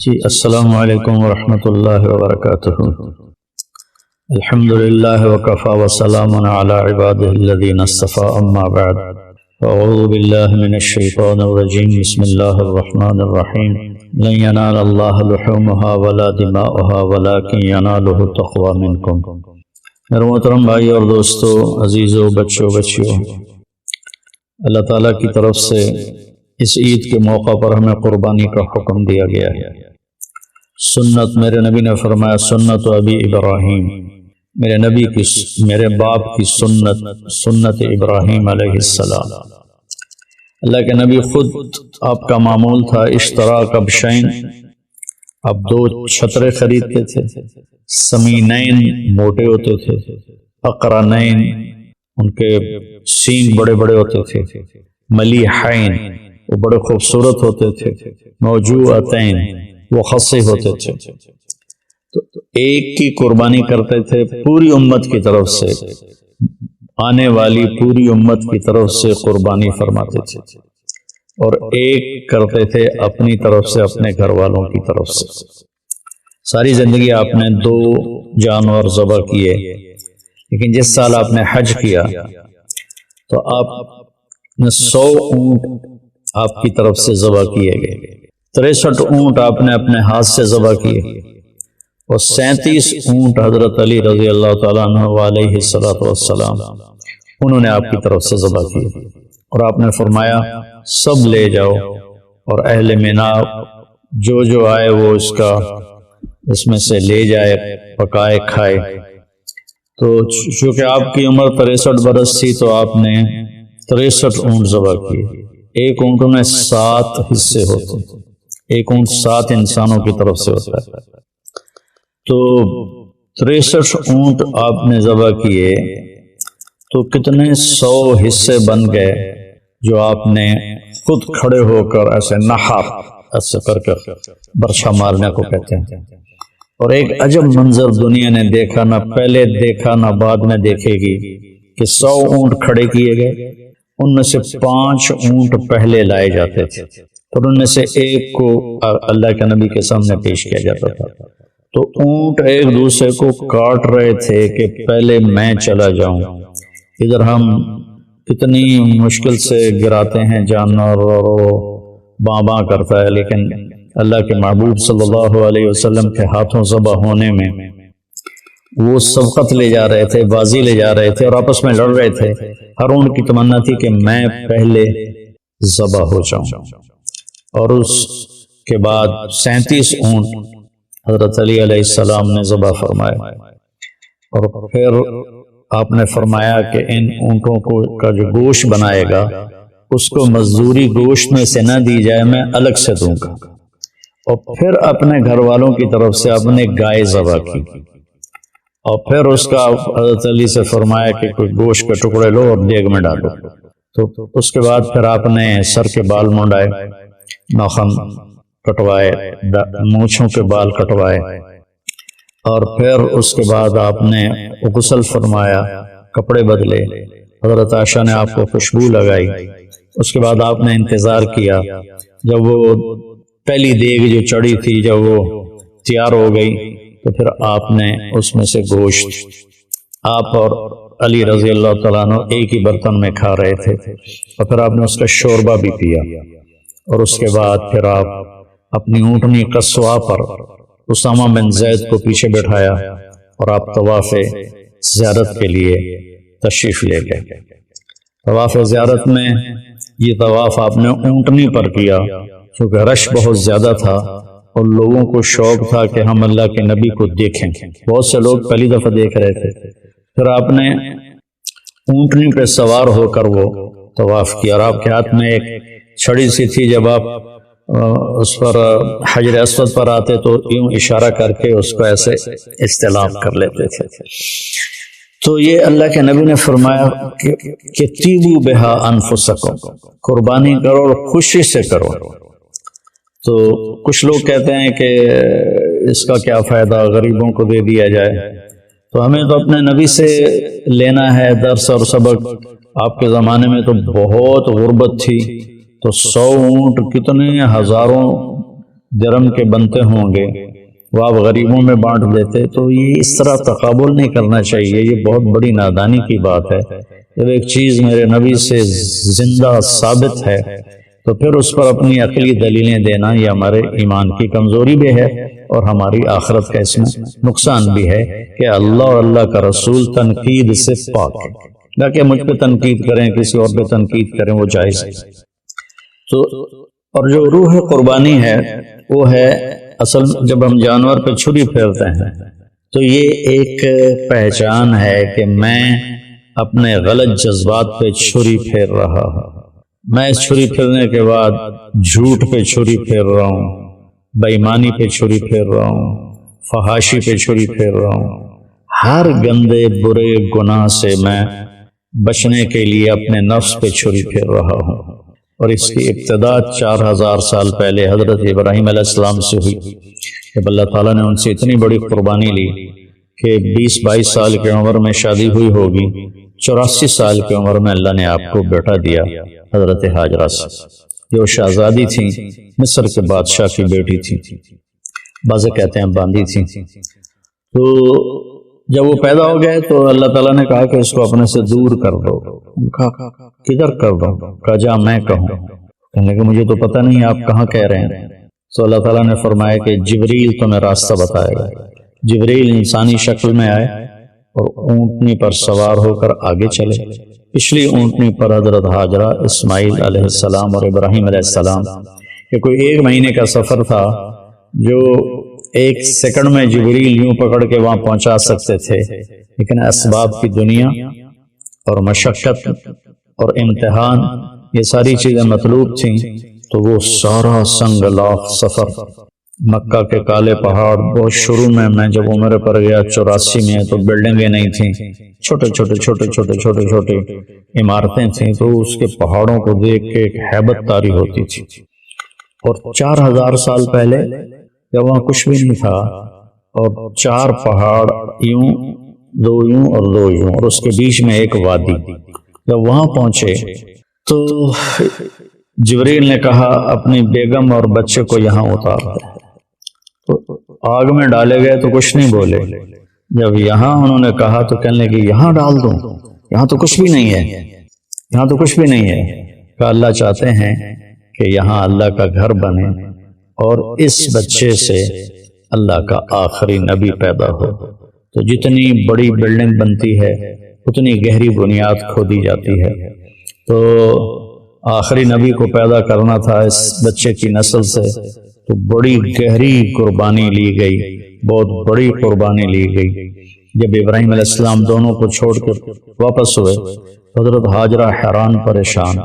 جی السلام علیکم ورحمۃ اللہ وبرکاتہ۔ الحمدللہ وکفی وسلام علی عبادہ الذین اصطفی، اما بعد اعوذ باللہ من الشیطان الرجیم، بسم اللہ الرحمن الرحیم۔ لن ینال اللہ لحومها ولا دماؤها ولکن ینالہ التقوی منکم۔ میرے محترم بھائی اور دوستو، عزیزو، بچوں بچیوں، اللہ تعالیٰ کی طرف سے اس عید کے موقع پر ہمیں قربانی کا حکم دیا گیا ہے۔ سنت، میرے نبی نے فرمایا سنت ابی ابراہیم، میرے باپ کی سنت ابراہیم علیہ السلام۔ اللہ کے نبی خود، آپ کا معمول تھا اشتراک کبشین، آپ دو چھترے خریدتے تھے، سمینین موٹے ہوتے تھے، اقرنین ان کے سینگ بڑے بڑے ہوتے تھے، ملیحین وہ بڑے خوبصورت ہوتے تھے، موجوعتین وہ خصی ہوتے تھے۔ تو ایک کی قربانی کرتے تھے پوری امت کی طرف سے، آنے والی پوری امت کی طرف سے قربانی فرماتے تھے، اور ایک کرتے تھے اپنی طرف سے، اپنے گھر والوں کی طرف سے۔ ساری زندگی آپ نے دو جانور ذبح کیے، لیکن جس سال آپ نے حج کیا تو آپ نے 100 اونٹ آپ کی طرف سے ذبح کیے گئے، 63 اونٹ آپ نے اپنے ہاتھ سے ذبح کیے، اور 37 اونٹ حضرت علی رضی اللہ تعالیٰ عنہ علیہ السلام انہوں نے آپ کی طرف سے ذبح کیے، اور آپ نے فرمایا سب لے جاؤ، اور اہل مینا جو آئے وہ اس میں سے لے جائے، پکائے کھائے۔ تو چونکہ آپ کی عمر 63 برس تھی تو آپ نے 63 اونٹ ذبح کیے۔ ایک اونٹ میں 7 حصے ہوتے ہیں، ایک اونٹ 7 انسانوں کی طرف سے ہوتا ہے، تو 63 اونٹ آپ نے ذبح کیے تو کتنے 100 حصے بن گئے، جو آپ نے خود کھڑے ہو کر ایسے نحر ایسے کر کے برچھا مارنے کو کہتے ہیں۔ اور ایک عجب منظر دنیا نے دیکھا، نہ پہلے دیکھا نہ بعد میں دیکھے گی، کہ 100 اونٹ کھڑے کیے گئے، ان میں سے 5 اونٹ پہلے لائے جاتے تھے، اور ان میں سے ایک کو اللہ کے نبی کے سامنے پیش کیا جاتا تھا۔ تو اونٹ ایک دوسرے کو کاٹ رہے تھے کہ پہلے میں چلا جاؤں۔ ادھر ہم کتنی مشکل سے گراتے ہیں جانور، اور وہ باں باں کرتا ہے، لیکن اللہ کے محبوب صلی اللہ علیہ وسلم کے ہاتھوں ذبح ہونے میں وہ سبقت لے جا رہے تھے، بازی لے جا رہے تھے، اور آپس میں لڑ رہے تھے۔ ہر اونٹ کی تمنا تھی کہ میں پہلے ذبح ہو جاؤں، اور اس کے بعد 37 اونٹ حضرت علی علیہ السلام نے ذبح فرمائے، اور پھر آپ نے فرمایا کہ ان اونٹوں کا جو گوشت بنائے گا اس کو مزدوری گوشت میں سے نہ دی جائے، میں الگ سے دوں گا۔ اور پھر اپنے گھر والوں کی طرف سے اپنے گائے ذبح کی، اور پھر اس کا حضرت علی سے فرمایا کہ کوئی گوشت کے ٹکڑے لو اور دیگ میں ڈالو۔ تو اس کے بعد پھر آپ نے سر کے بال منڈائے، ناخن کٹوائے، مونچھوں کے بال کٹوائے، اور پھر اس کے بعد آپ نے غسل فرمایا، کپڑے بدلے، حضرت عائشہ نے آپ کو خوشبو لگائی۔ اس کے بعد آپ نے انتظار کیا، جب وہ پہلی دیگ جو چڑھی تھی جب وہ تیار ہو گئی تو پھر آپ نے اس میں سے گوشت، آپ اور علی رضی اللہ تعالیٰ عنہ ایک ہی برتن میں کھا رہے تھے، اور پھر آپ نے اس کا شوربہ بھی پیا، اور اس کے بعد پھر آپ اپنی اونٹنی قصوہ پر اسامہ بن زید کو پیچھے بٹھایا، اور آپ طواف زیارت کے لیے تشریف لے گئے۔ طواف زیارت میں یہ طواف آپ نے اونٹنی پر کیا، کیونکہ رش بہت زیادہ تھا، اور لوگوں کو شوق تھا کہ ہم اللہ کے نبی کو دیکھیں۔ بہت سے لوگ پہلی دفعہ دیکھ رہے تھے۔ پھر آپ نے اونٹنی پہ سوار ہو کر وہ طواف کیا، اور آپ کے ہاتھ میں ایک چھڑی سی تھی، جب آپ اس پر حجر اسود پر آتے تو یوں اشارہ کر کے اس کو ایسے استلام کر لیتے تھے۔ تو یہ اللہ کے نبی نے فرمایا کہ تیبو بہا انفسکم، قربانی کرو اور خوشی سے کرو۔ تو کچھ لوگ کہتے ہیں کہ اس کا کیا فائدہ، غریبوں کو دے دیا جائے۔ تو ہمیں تو اپنے نبی سے لینا ہے درس اور سبق۔ آپ کے زمانے میں تو بہت غربت تھی، تو 100 اونٹ کتنے ہزاروں درم کے بنتے ہوں گے وہ آپ غریبوں میں بانٹ دیتے، تو یہ اس طرح تقابل نہیں کرنا چاہیے، یہ بہت بڑی نادانی کی بات ہے۔ جب ایک چیز میرے نبی سے زندہ ثابت ہے تو پھر اس پر اپنی عقلی دلیلیں دینا یہ ہمارے ایمان کی کمزوری بھی ہے اور ہماری آخرت کا اس میں نقصان بھی ہے کہ اللہ اور اللہ کا رسول تنقید سے پاک ہے۔ نہ کہ مجھ پہ تنقید کریں، کسی اور پہ تنقید کریں، وہ جائز ہے۔ تو اور جو روح قربانی ہے وہ ہے اصل جب ہم جانور پہ چھری پھیرتے ہیں تو یہ ایک پہچان ہے کہ میں اپنے غلط جذبات پہ چھری پھیر رہا ہوں۔ میں اس چھری پھیرنے کے بعد جھوٹ پہ چھری پھیر رہا ہوں، بے ایمانی پہ چھری پھیر رہا ہوں، فحاشی پہ چھری پھیر رہا ہوں۔ ہر گندے برے گناہ سے میں بچنے کے لیے اپنے نفس پہ چھری پھیر رہا ہوں۔ اور اس کی ابتدا 4000 سال پہلے حضرت ابراہیم علیہ السلام سے ہوئی، جب اللہ تعالیٰ نے ان سے اتنی بڑی قربانی لی کہ 20-22 سال کی عمر میں شادی ہوئی ہوگی، 84 سال کی عمر میں اللہ نے آپ کو بیٹا دیا حضرت ہاجرہ سے، جو شہزادی تھیں، مصر کے بادشاہ کی بیٹی تھی، بعض کہتے ہیں باندی تھی۔ تو جب وہ پیدا ہو گئے تو اللہ تعالیٰ نے کہا کہ اس کو اپنے سے دور کر دو۔ کہا کدھر کر دو؟ کہا جا میں کہوں۔ کہنے کہ مجھے تو پتہ نہیں آپ کہاں کہہ رہے ہیں۔ تو اللہ تعالیٰ نے فرمایا کہ جبریل تمہیں راستہ بتائے گا۔ جبریل انسانی شکل میں آئے اور اونٹنی پر سوار ہو کر آگے چلے۔ پچھلی اونٹنی پر حضرت ہاجرہ، اسماعیل علیہ السلام اور ابراہیم علیہ السلام، کہ کوئی 1 مہینے کا سفر تھا جو 1 سیکنڈ میں جبریل یوں پکڑ کے وہاں پہنچا سکتے تھے، لیکن اسباب کی دنیا اور مشقت اور امتحان یہ ساری چیزیں مطلوب تھیں، تو وہ سارا سنگ لاخ سفر، مکہ کے کالے پہاڑ، بہت شروع میں جب عمر پر گیا 84 میں، تو بلڈنگیں نہیں تھیں، چھوٹے عمارتیں تھیں، تو اس کے پہاڑوں کو دیکھ کے ایک ہیبت طاری ہوتی تھی۔ اور 4000 سال پہلے جب وہاں کچھ بھی نہیں تھا اور 4 پہاڑ یوں، 2 یوں اور 2 یوں، اور اس کے بیچ میں ایک وادی، جب وہاں پہنچے تو جبریل نے کہا اپنی بیگم اور بچے کو یہاں اتار دے۔ تو آگ میں ڈالے گئے تو کچھ نہیں بولے، جب یہاں انہوں نے کہا تو کہنے لگے یہاں ڈال دوں، یہاں تو کچھ بھی نہیں ہے، یہاں تو کچھ بھی نہیں ہے۔ کہ اللہ چاہتے ہیں کہ یہاں اللہ کا گھر بنے اور اس بچے سے اللہ کا آخری نبی پیدا ہو۔ تو جتنی بڑی بلڈنگ بنتی ہے اتنی گہری بنیاد کھودی جاتی ہے۔ تو آخری نبی کو پیدا کرنا تھا اس بچے کی نسل سے، تو بڑی گہری قربانی لی گئی، بہت بڑی قربانی لی گئی۔ جب ابراہیم علیہ السلام دونوں کو چھوڑ کر واپس ہوئے، حضرت ہاجرہ حیران پریشان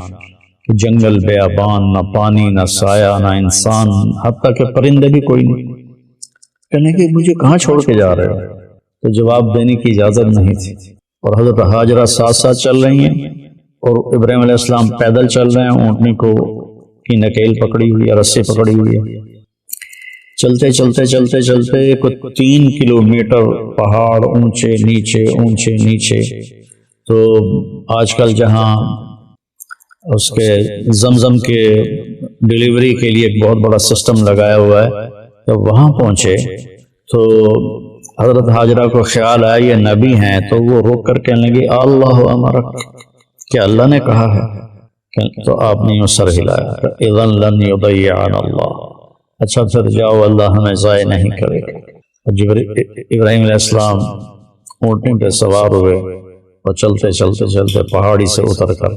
کہ جنگل بیابان، نہ پانی، نہ سایہ، نہ انسان، حتیٰ کہ پرندے بھی کوئی نہیں۔ کہنے کہ مجھے کہاں چھوڑ کے جا رہے ہو؟ تو جواب دینے کی اجازت نہیں تھی، اور حضرت ہاجرہ ساتھ ساتھ چل رہی ہیں اور ابراہیم علیہ السلام پیدل چل رہے ہیں، اونٹنی کو کی نکیل پکڑی ہوئی ہے، رسی پکڑی ہوئی ہے۔ چلتے چلتے چلتے چلتے کوئی 3 کلومیٹر پہاڑ اونچے نیچے اونچے نیچے۔ تو آج کل جہاں اس کے زمزم کے ڈیلیوری کے لیے ایک بہت بڑا سسٹم لگایا ہوا ہے، جب وہاں پہنچے تو حضرت ہاجرہ کو خیال آیا یہ نبی ہیں، تو وہ روک کر کہنے لگی اللہ امرک، کیا اللہ نے کہا ہے؟ تو آپ نے یوں سر ہلایا، اذن لن یضیعنا اللہ، اچھا پھر جاؤ، اللہ ہمیں ضائع نہیں کرے گا۔ ابراہیم علیہ السلام اونٹنی پہ سوار ہوئے اور چلتے چلتے چلتے پہاڑی سے اتر کر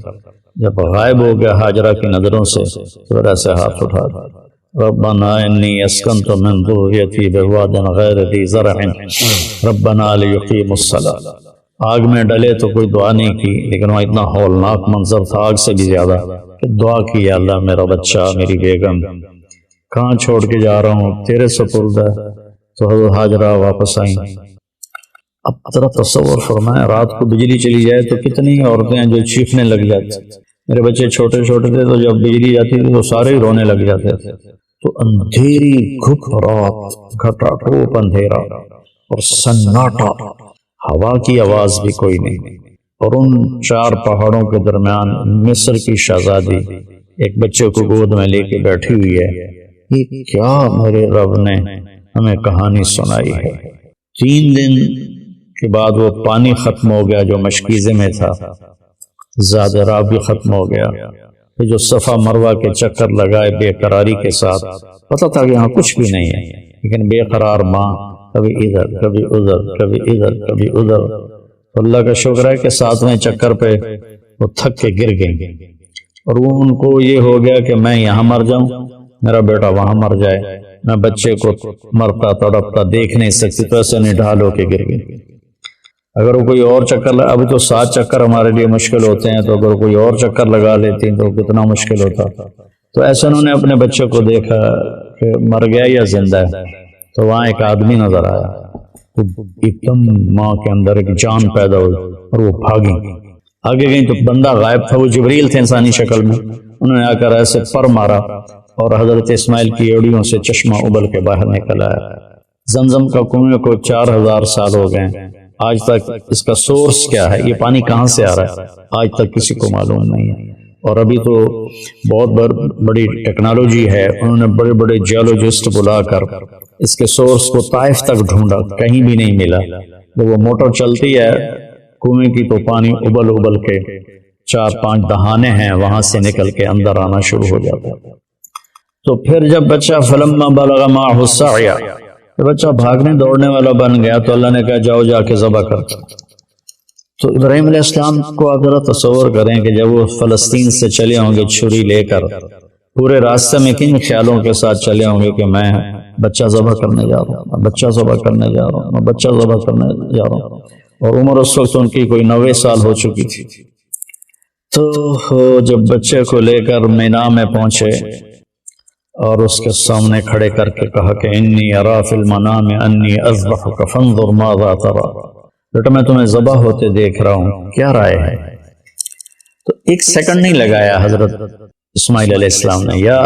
جب غائب ہو گیا ہاجرہ کی نظروں سے، تو ایسے ہاتھ اٹھا دیا، ربنا انی اسکنت من ذریتی بواد غیر ذی زرع ربنا لیقیموا الصلاۃ۔ آگ میں ڈلے تو کوئی دعا نہیں کی، لیکن وہ اتنا ہولناک منظر تھا آگ سے بھی زیادہ کہ دعا کی، اللہ میرا بچہ، میری بیگم کہاں چھوڑ کے جا رہا ہوں، تیرے سپرد ہے۔ تو حضرت ہاجرہ واپس آئیں۔ اب ذرا تصور فرمائیں، رات کو بجلی چلی جائے تو کتنی عورتیں ہیں جو چیخنے لگ جاتی۔ میرے بچے چھوٹے چھوٹے تھے تو جب بجلی جاتی تھی تو سارے ہی رونے لگ جاتے تھے۔ تو اندھیری گھٹ رات، گھٹا ٹوپ اندھیرا اور سناٹا، ہوا کی آواز بھی کوئی نہیں، اور ان 4 پہاڑوں کے درمیان مصر کی شہزادی ایک بچے کو گود میں لے کے بیٹھی ہوئی ہے، یہ کیا میرے رب نے ہمیں کہانی سنائی ہے۔ 3 دن کے بعد وہ پانی ختم ہو گیا جو مشکیزے میں تھا، زیادہ راہ بھی ختم ہو گیا۔ پھر جو صفا مروہ کے چکر لگائے بے قراری کے ساتھ، پتہ تھا کہ یہاں کچھ بھی نہیں ہے، لیکن بے قرار ماں کبھی ادھر کبھی ادھر کبھی ادھر کبھی ادھر۔ اللہ کا شکر ہے کہ 7ویں چکر پہ وہ تھک کے گر گئی، اور وہ ان کو یہ ہو گیا کہ میں یہاں مر جاؤں، میرا بیٹا وہاں مر جائے، میں بچے کو مرتا تڑپتا دیکھ نہیں سکتی، تو ایسے نڈھال ہو کے گر گئی۔ اگر وہ کوئی اور چکر اب تو 7 چکر ہمارے لیے مشکل ہوتے ہیں، تو اگر کوئی اور چکر لگا لیتی تو کتنا مشکل ہوتا۔ تو ایسے انہوں نے اپنے بچے کو دیکھا کہ مر گیا یا زندہ ہے، تو وہاں ایک آدمی نظر آیا، تو ایک دم ماں کے اندر ایک جان پیدا ہوئی اور وہ بھاگی۔ آگے گئی تو بندہ غائب تھا، وہ جبریل تھے انسانی شکل میں۔ انہوں نے آ کر ایسے پر مارا اور حضرت اسماعیل کی ایڑیوں سے چشمہ ابل کے باہر نکل آیا۔ زمزم کا کنویں کو 4000 سال ہو گئے، آج تک اس کا سورس کیا ہے، یہ پانی کہاں سے آ رہا ہے، آج تک کسی کو معلوم نہیں ہے۔ اور ابھی تو بہت بڑی ٹیکنالوجی ہے، انہوں نے بڑے بڑے جیولوجسٹ بلا کر اس کے سورس کو طائف تک ڈھونڈا، کہیں بھی نہیں ملا۔ جب وہ موٹر چلتی ہے کنویں کی تو پانی ابل ابل کے 4-5 دہانے ہیں وہاں سے نکل کے اندر آنا شروع ہو جاتا ہے۔ تو پھر جب بچہ فلما بلغ معه السعی، بچہ بھاگنے دوڑنے والا بن گیا، تو اللہ نے کہا جاؤ جا کے ذبح کر۔ تو ابراہیم علیہ السلام کو آپ ذرا تصور کریں کہ جب وہ فلسطین سے چلے ہوں گے چھری لے کر، پورے راستے میں کن خیالوں کے ساتھ چلے ہوں گے کہ میں بچہ ذبح کرنے جا رہا ہوں، بچہ ذبح کرنے جا رہا ہوں، میں بچہ ذبح کرنے جا رہا ہوں۔ اور عمر اس وقت ان کی کوئی 90 سال ہو چکی تھی۔ تو جب بچے کو لے کر مینا میں پہنچے اور اس کے سامنے کھڑے کر کے کہا کہ انی ارا فی المنام انی اذبحک فانظر ماذا ترى، بیٹا میں تمہیں ذبح ہوتے دیکھ رہا ہوں، کیا رائے ہے؟ تو 1 سیکنڈ نہیں لگایا حضرت اسماعیل علیہ السلام نے، یا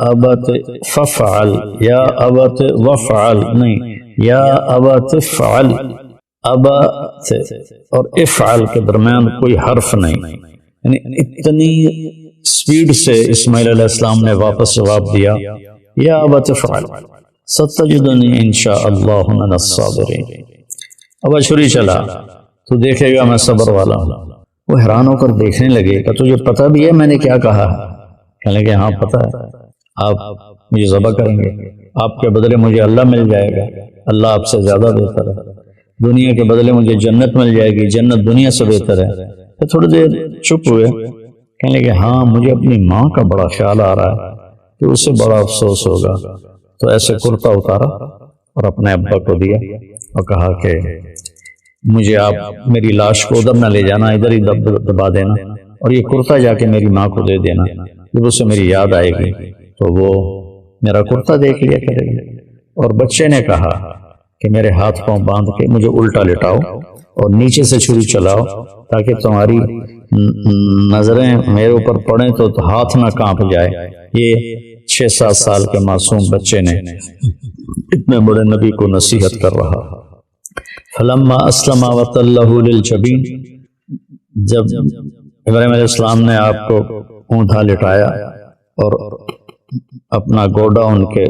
ابت ففعل، یا ابت وفعل نہیں، یا ابت فعل، ابت اور افعل کے درمیان کوئی حرف نہیں، یعنی اتنی سپیڈ سے اسماعیل علیہ السلام نے واپس جواب دیا، یا ابت فعل ستجدنی انشاءاللہ من الصابرین۔ اب چھری چلا تو دیکھے گا میں صبر والا ہوں۔ وہ حیران ہو کر دیکھنے لگے کہ تجھے پتہ بھی ہے میں نے کیا کہا ہے؟ کہنے لگے ہاں پتہ ہے، آپ مجھے ذبح کریں گے، آپ کے بدلے مجھے اللہ مل جائے گا، اللہ آپ سے زیادہ بہتر ہے، دنیا کے بدلے مجھے جنت مل جائے گی، جنت دنیا سے بہتر ہے۔ تو تھوڑی دیر چپ ہوئے، کہنے لگے ہاں مجھے اپنی ماں کا بڑا خیال آ رہا ہے کہ اسے بڑا افسوس ہوگا۔ تو ایسے کرتا اتارا اور اپنے ابا کو دیا اور کہا کہ مجھے آپ میری لاش کو ادھر نہ لے جانا، ادھر ہی دبا دینا، اور یہ کرتا جا کے میری ماں کو دے دینا، جب اسے میری یاد آئے گی تو وہ میرا کرتا دیکھ لیا کرے گی۔ اور بچے نے کہا کہ میرے ہاتھ پاؤں باندھ کے مجھے الٹا لٹاؤ اور نیچے سے چھری چلاؤ تاکہ تمہاری نظریں میرے اوپر پڑیں تو ہاتھ نہ کانپ جائے۔ یہ 6-7 سال کے معصوم بچے نے اتنے بڑے نبی کو نصیحت کر رہا۔ فلما اسلم وتلہ للجبین، جب ابراہیم علیہ السلام نے آپ کو اونٹھا لٹایا اور اپنا گوڈا ان کے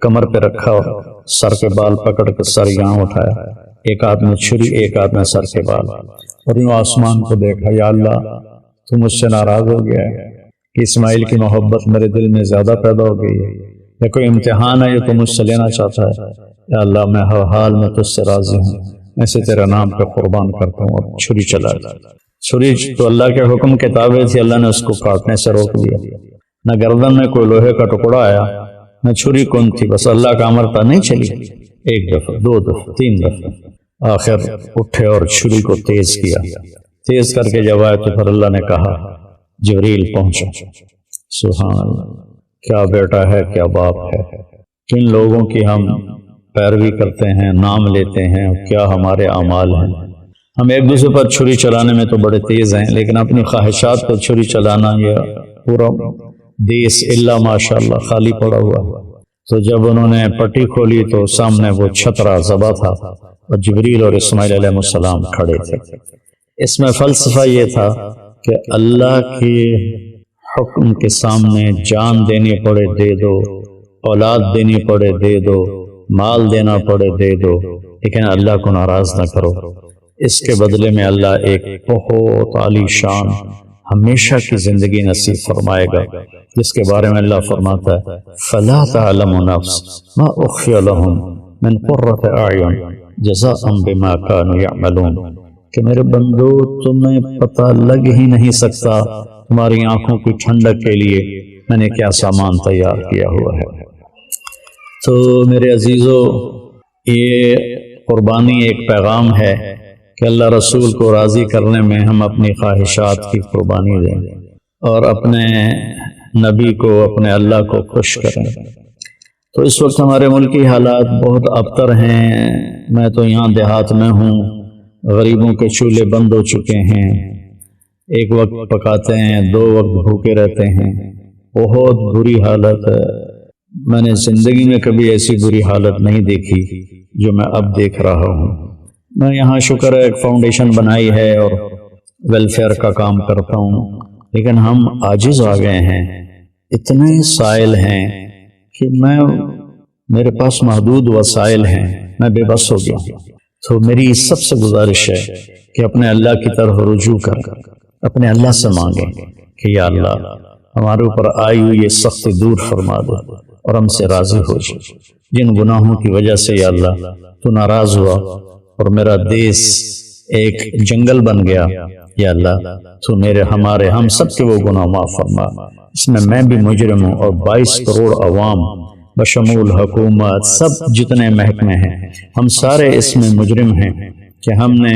کمر پہ رکھا اور سر کے بال پکڑ کے سر یہاں اٹھایا، ایک ہاتھ میں چھری ایک ہاتھ میں سر کے بال، اور یوں آسمان کو دیکھا، یا اللہ تو مجھ سے ناراض ہو گیا ہے کہ اسماعیل کی محبت میرے دل میں زیادہ پیدا ہو گئی ہے، یا کوئی امتحان ہے یہ تو مجھ سے لینا چاہتا ہے؟ یا اللہ میں ہر حال میں تجھ سے راضی ہوں، میں سے تیرا نام پہ قربان کرتا ہوں۔ اور چھری چلا، چھری تو اللہ کے حکم کے تابع تھی، اللہ نے اس کو کاٹنے سے روک دیا، نہ گردن میں کوئی لوہے کا ٹکڑا آیا نہ چھری کون تھی، بس اللہ کا امر تھا، نہیں چلی، 1 دفعہ 2 دفعہ 3 دفعہ، آخر اٹھے اور چھری کو تیز کیا، تیز کر کے جب آئے تو پھر اللہ نے کہا جبریل پہنچا۔ سبحان اللہ، کیا بیٹا ہے کیا باپ ہے، کن لوگوں کی ہم پیروی کرتے ہیں، نام لیتے ہیں، کیا ہمارے اعمال ہیں۔ ہم ایک دوسرے پر چھری چلانے میں تو بڑے تیز ہیں، لیکن اپنی خواہشات پر چھری چلانا یہ پورا دیس الا ماشاء اللہ خالی پڑا ہوا۔ تو جب انہوں نے پٹی کھولی تو سامنے وہ چھترا ذبح تھا اور جبریل اور اسماعیل علیہ السلام کھڑے تھے۔ اس میں فلسفہ یہ تھا کہ اللہ کی حکم کے سامنے جان دینی پڑے دے دو، اولاد دینی پڑے دے دو، مال دینا پڑے دے دو، لیکن اللہ کو ناراض نہ کرو۔ اس کے بدلے میں اللہ ایک بہت عالی شان ہمیشہ کی زندگی نصیب فرمائے گا، جس کے بارے میں اللہ فرماتا ہے فَلَا تَعْلَمُ نَفْسٌ مَا أُخْفِيَ لَهُم مِّن قُرَّةِ أَعْيُنٍ جَزَاءً بِمَا كَانُوا يَعْمَلُونَ، کہ میرے بندو تمہیں پتہ لگ ہی نہیں سکتا تمہاری آنکھوں کی ٹھنڈک کے لیے میں نے کیا سامان تیار کیا ہوا ہے۔ تو میرے عزیزو، یہ قربانی ایک پیغام ہے کہ اللہ رسول کو راضی کرنے میں ہم اپنی خواہشات کی قربانی دیں اور اپنے نبی کو، اپنے اللہ کو خوش کریں۔ تو اس وقت ہمارے ملکی حالات بہت ابتر ہیں۔ میں تو یہاں دیہات میں ہوں، غریبوں کے چولہے بند ہو چکے ہیں، ایک وقت پکاتے ہیں، 2 وقت بھوکے رہتے ہیں، بہت بری حالت ہے۔ میں نے زندگی میں کبھی ایسی بری حالت نہیں دیکھی جو میں اب دیکھ رہا ہوں۔ میں یہاں شکر ہے ایک فاؤنڈیشن بنائی ہے اور ویلفیئر کا کام کرتا ہوں، لیکن ہم عاجز آ گئے ہیں، اتنے سائل ہیں کہ میرے پاس محدود وسائل ہیں، میں بے بس ہو گیا ہوں۔ تو میری سب سے گزارش ہے کہ اپنے اللہ کی طرف رجوع کر اپنے اللہ سے مانگیں کہ یا اللہ ہمارے اوپر آئی ہوئی یہ سختی دور فرما دے اور ہم سے راضی ہو جائے۔ جن گناہوں کی وجہ سے یا اللہ تو ناراض ہوا اور میرا دیس ایک جنگل بن گیا، یا اللہ تو ہم سب کے وہ گناہ معاف فرما۔ اس میں بھی مجرم ہوں اور 22 کروڑ عوام بشمول حکومت سب جتنے محکمے ہیں، ہم سارے اس میں مجرم ہیں کہ ہم نے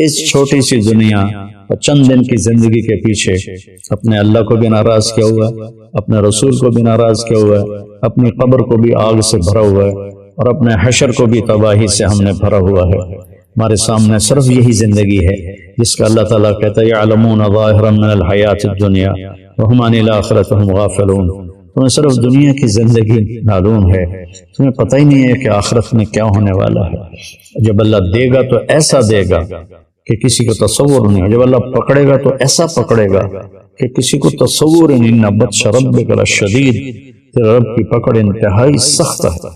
اس چھوٹی سی دنیا اور چند دن کی زندگی کے پیچھے اپنے اللہ کو بھی ناراض کیا ہوا ہے، اپنے رسول کو بھی ناراض کیا ہوا ہے، اپنی قبر کو بھی آگ سے بھرا ہوا ہے اور اپنے حشر کو بھی تباہی سے ہم نے بھرا ہوا ہے۔ ہمارے سامنے صرف یہی زندگی ہے جس کا اللہ تعالیٰ کہتا ہے یعلمون ظاہرا من الحیات الدنیا وہم عن الآخرۃ ہم غافلون۔ تمہیں صرف دنیا کی زندگی معلوم ہے، تمہیں پتہ ہی نہیں ہے کہ آخرت میں کیا ہونے والا ہے۔ جب اللہ دے گا تو ایسا دے گا کہ کسی کو تصور نہیں، جب اللہ پکڑے گا تو ایسا پکڑے گا کہ کسی کو تصور ہی نہیں۔ ان بطش ربک لشدید، تیرے رب کی پکڑ انتہائی سخت ہے۔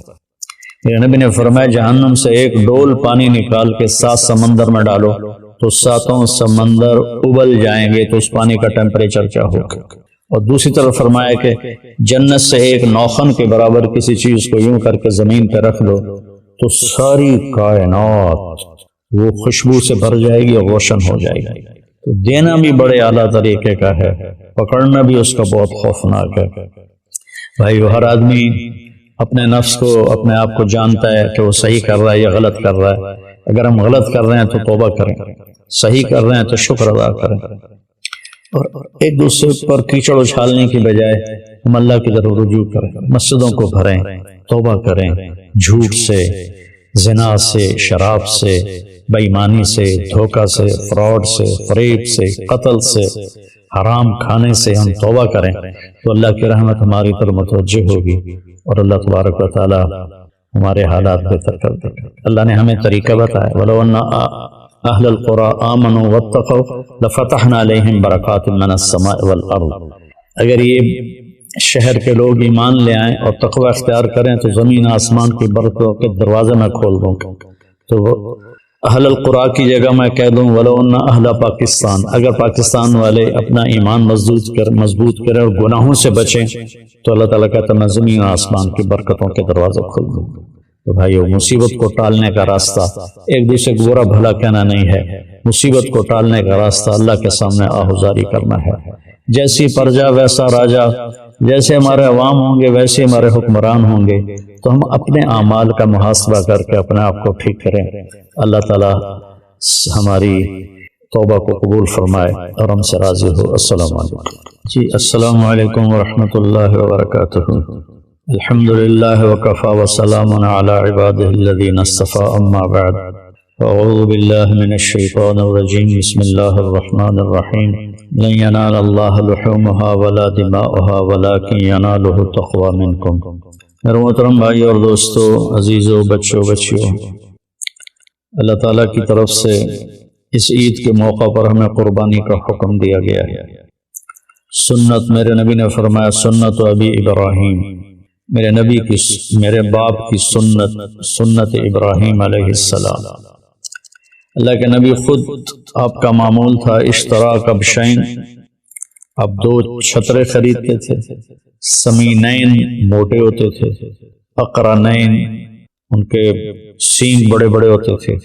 میرے نبی نے فرمایا جہنم سے ایک ڈول پانی نکال کے 7 سمندر میں ڈالو تو 7 سمندر ابل جائیں گے، تو اس پانی کا ٹیمپریچر کیا ہوگا؟ اور دوسری طرف فرمایا کہ جنت سے ایک نوخن کے برابر کسی چیز کو یوں کر کے زمین پہ رکھ دو تو ساری کائنات وہ خوشبو سے بھر جائے گی اور روشن ہو جائے گی۔ تو دینا بھی بڑے اعلیٰ طریقے کا ہے، پکڑنا بھی اس کا بہت خوفناک ہے۔ بھائی ہر آدمی اپنے نفس کو، اپنے آپ کو جانتا ہے کہ وہ صحیح کر رہا ہے یا غلط کر رہا ہے۔ اگر ہم غلط کر رہے ہیں تو توبہ کریں، صحیح کر رہے ہیں تو شکر ادا کریں، اور ایک دوسرے پر کیچڑ اچھالنے کی بجائے ہم اللہ کی طرف رجوع کریں، مسجدوں کو بھریں، توبہ کریں، جھوٹ سے، زنا سے، شراب سے، بے ایمانی سے، دھوکہ سے، فراڈ سے، فریب سے، قتل سے، حرام کھانے سے ہم توبہ کریں تو اللہ کی رحمت ہماری طرف متوجہ ہوگی اور اللہ تبارک و تعالی ہمارے حالات بہتر کر دے گا۔ اللہ نے ہمیں طریقہ بتایا وَلَوْ أَنَّ أَهْلَ الْقُرَىٰ آمَنُوا وَاتَّقَوْا لَفَتَحْنَا عَلَيْهِمْ بَرَكَاتٍ مِّنَ السَّمَاءِ وَالْأَرْضِ۔ اگر یہ شہر کے لوگ ایمان لے آئیں اور تقوی اختیار کریں تو زمین آسمان کی برکتوں کے دروازے میں کھول دوں گا۔ تو اہل القرآ کی جگہ میں کہہ دوں وَلَوْ أَنَّ أَهْلَ پاکستان، اگر پاکستان والے اپنا ایمان مضبوط کریں اور گناہوں سے بچیں تو اللہ تعالیٰ کہتا ہے میں زمین آسمان کی برکتوں کے دروازے کھول دوں گا۔ تو بھائیو، مصیبت کو ٹالنے کا راستہ ایک دوسرے کو برا بھلا کہنا نہیں ہے، مصیبت کو ٹالنے کا راستہ اللہ کے سامنے آہوزاری کرنا ہے۔ جیسی پرجا ویسا راجا، جیسے ہمارے عوام ہوں گے ویسے ہمارے حکمران ہوں گے، تو ہم اپنے اعمال کا محاسبہ کر کے اپنے آپ کو ٹھیک کریں۔ اللہ تعالیٰ ہماری توبہ کو قبول فرمائے اور ہم سے راضی ہو۔ السلام علیکم۔ جی السلام علیکم ورحمۃ اللہ وبرکاتہ۔ الحمدللہ وکفی وسلام علی عبادہ الذین اصطفی، اما بعد، اعوذ باللہ من الشیطان الرجیم، بسم اللہ الرحمن الرحیم۔ لن ینال اللہ لحومها ولا دماؤها ولکن ینالہ التقوی منکم۔ میرے محترم بھائی اور دوستو، عزیزو، بچوں بچیوں، اللہ تعالیٰ کی طرف سے اس عید کے موقع پر ہمیں قربانی کا حکم دیا گیا ہے۔ سنت میرے نبی نے فرمایا سنت ابی ابراہیم، میرے نبی کی میرے باپ کی سنت ابراہیم علیہ السلام۔ اللہ کے نبی خود آپ کا معمول تھا اشتراک بشین، آپ دو چھترے خریدتے تھے، سمینین موٹے ہوتے تھے، اقرنین ان کے سینگ بڑے بڑے ہوتے تھے،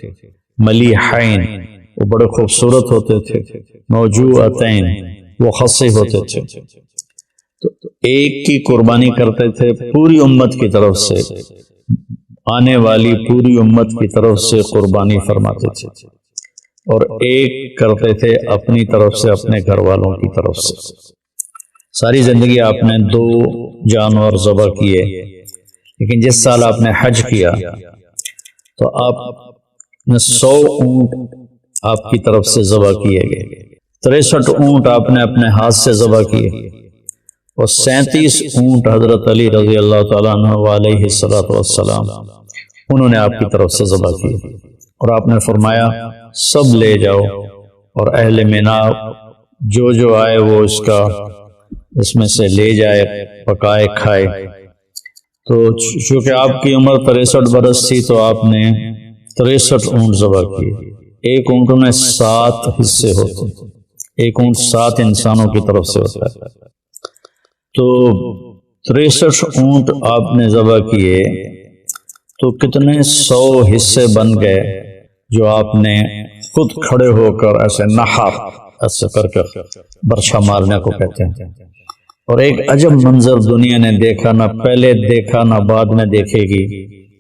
ملیحین وہ بڑے خوبصورت ہوتے تھے، موجوعتین وہ خصی ہوتے تھے۔ تو ایک کی قربانی کرتے تھے پوری امت کی طرف سے، آنے والی پوری امت کی طرف سے قربانی فرماتے تھے، اور ایک کرتے تھے اپنی طرف سے، اپنے گھر والوں کی طرف سے۔ ساری زندگی آپ نے 2 جانور ذبح کیے، لیکن جس سال آپ نے حج کیا تو آپ نے 100 اونٹ آپ کی طرف سے ذبح کیے گئے، 63 اونٹ آپ نے اپنے ہاتھ سے ذبح کیے، اور 37 اونٹ حضرت علی رضی اللہ تعالیٰ عنہ علیہ السلام انہوں نے آپ کی طرف سے ذبح کیے، اور آپ نے فرمایا سب لے جاؤ، اور اہل مینا جو آئے وہ اس میں سے لے جائے، پکائے کھائے۔ تو چونکہ آپ کی عمر 63 برس تھی تو آپ نے 63 اونٹ ذبح کیے، ایک اونٹ میں 7 حصے ہوتے، ایک اونٹ 7 انسانوں کی طرف سے ہوتا ہے، تو 63 اونٹ آپ نے ذبح کیے تو کتنے 100 حصے بن گئے جو آپ نے خود کھڑے ہو کر ایسے نحر ایسے کر کر برچھا مارنے کو کہتے ہیں۔ اور ایک عجب منظر دنیا نے دیکھا، نہ پہلے دیکھا نہ بعد میں دیکھے گی،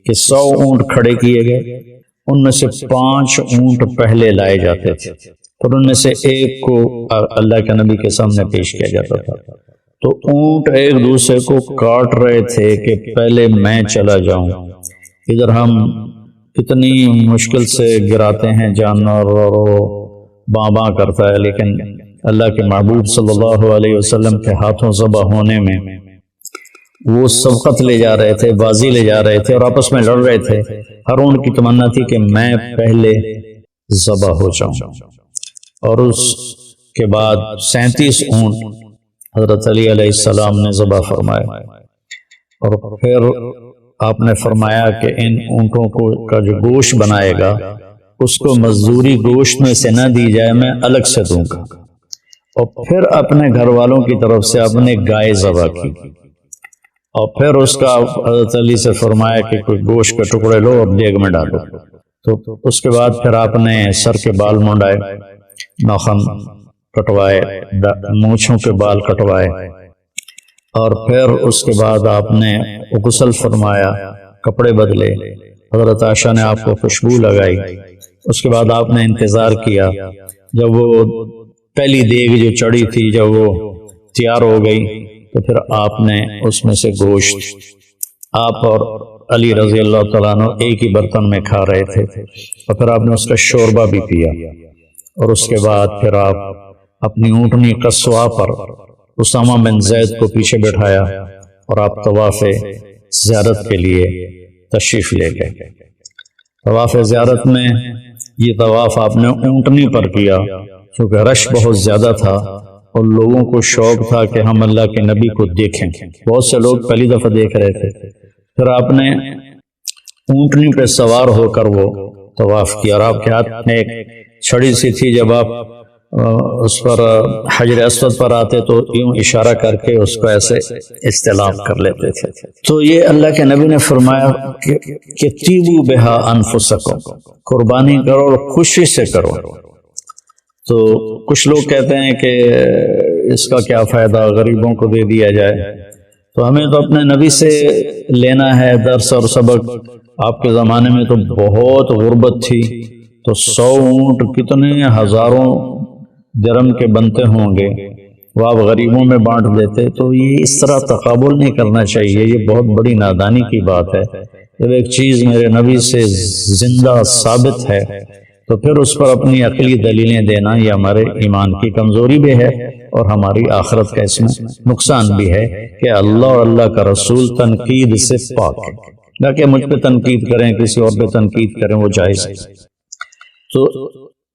کہ 100 اونٹ کھڑے کیے گئے، ان میں سے 5 اونٹ پہلے لائے جاتے تھے، اور ان میں سے ایک کو اللہ کے نبی کے سامنے پیش کیا جاتا تھا۔ تو اونٹ ایک دوسرے کو کاٹ رہے تھے کہ پہلے میں چلا جاؤں۔ ادھر ہم کتنی مشکل سے گراتے ہیں جانور اور وہ باں باں کرتا ہے، لیکن اللہ کے محبوب صلی اللہ علیہ وسلم کے ہاتھوں ذبح ہونے میں وہ سبقت لے جا رہے تھے، بازی لے جا رہے تھے، اور آپس میں لڑ رہے تھے۔ ہر اونٹ کی تمنا تھی کہ میں پہلے ذبح ہو جاؤں، اور اس کے بعد 37 اونٹ حضرت علی علیہ السلام نے ذبح فرمائے، اور پھر آپ نے فرمایا کہ ان اونٹوں کا جو گوشت بنائے گا اس کو مزدوری گوشت میں سے نہ دی جائے، میں الگ سے دوں گا۔ اور پھر اپنے گھر والوں کی طرف سے اپنے گائے ذبح کی، اور پھر اس کا حضرت علی سے فرمایا کہ کوئی گوشت کے ٹکڑے لو اور دیگ میں ڈالو۔ تو اس کے بعد پھر آپ نے سر کے بال منڈائے، ناخن کٹوائے، مونچھوں کے بال کٹوائے، اور پھر اس کے بعد آپ نے غسل فرمایا، کپڑے بدلے، حضرت عائشہ نے آپ کو خوشبو لگائی۔ اس کے بعد آپ نے انتظار کیا، جب وہ پہلی دیگ جو چڑھی تھی جب وہ تیار ہو گئی تو پھر آپ نے اس میں سے گوشت، آپ اور علی رضی اللہ تعالیٰ عنہ ایک ہی برتن میں کھا رہے تھے، اور پھر آپ نے اس کا شوربہ بھی پیا، اور اس کے بعد پھر آپ اپنی اونٹنی قصواء پر اسامہ بن زید کو پیچھے بٹھایا، اور آپ طواف زیارت کے لیے تشریف لے گئے۔ طواف زیارت میں یہ طواف آپ نے اونٹنی پر کیا، کیونکہ رش بہت زیادہ تھا اور لوگوں کو شوق تھا کہ ہم اللہ کے نبی کو دیکھیں، بہت سے لوگ پہلی دفعہ دیکھ رہے تھے۔ پھر آپ نے اونٹنی پہ سوار ہو کر وہ طواف کیا، اور آپ کے ہاتھ میں ایک چھڑی سی تھی، جب آپ اس پر حجر اسود پر آتے تو یوں اشارہ کر کے اس کو ایسے استلام کر لیتے تھے۔ تو یہ اللہ کے نبی نے فرمایا کہ تیبو بہا انفسکم، قربانی کرو اور خوشی سے کرو۔ تو کچھ لوگ کہتے ہیں کہ اس کا کیا فائدہ، غریبوں کو دے دیا جائے، تو ہمیں تو اپنے نبی سے لینا ہے درس اور سبق۔ آپ کے زمانے میں تو بہت غربت تھی، تو 100 اونٹ کتنے ہزاروں درم کے بنتے ہوں گے، وہ آپ غریبوں میں بانٹ دیتے۔ تو یہ اس طرح تقابل نہیں کرنا چاہیے، یہ بہت بڑی نادانی کی بات ہے۔ جب ایک چیز میرے نبی سے زندہ ثابت ہے تو پھر اس پر اپنی عقلی دلیلیں دینا یہ ہمارے ایمان کی کمزوری بھی ہے، اور ہماری آخرت کا اس میں نقصان بھی ہے کہ اللہ اور اللہ کا رسول تنقید سے پاک ہے۔ نہ کہ مجھ پہ تنقید کریں، کسی اور پہ تنقید کریں، وہ جائز ہے۔ تو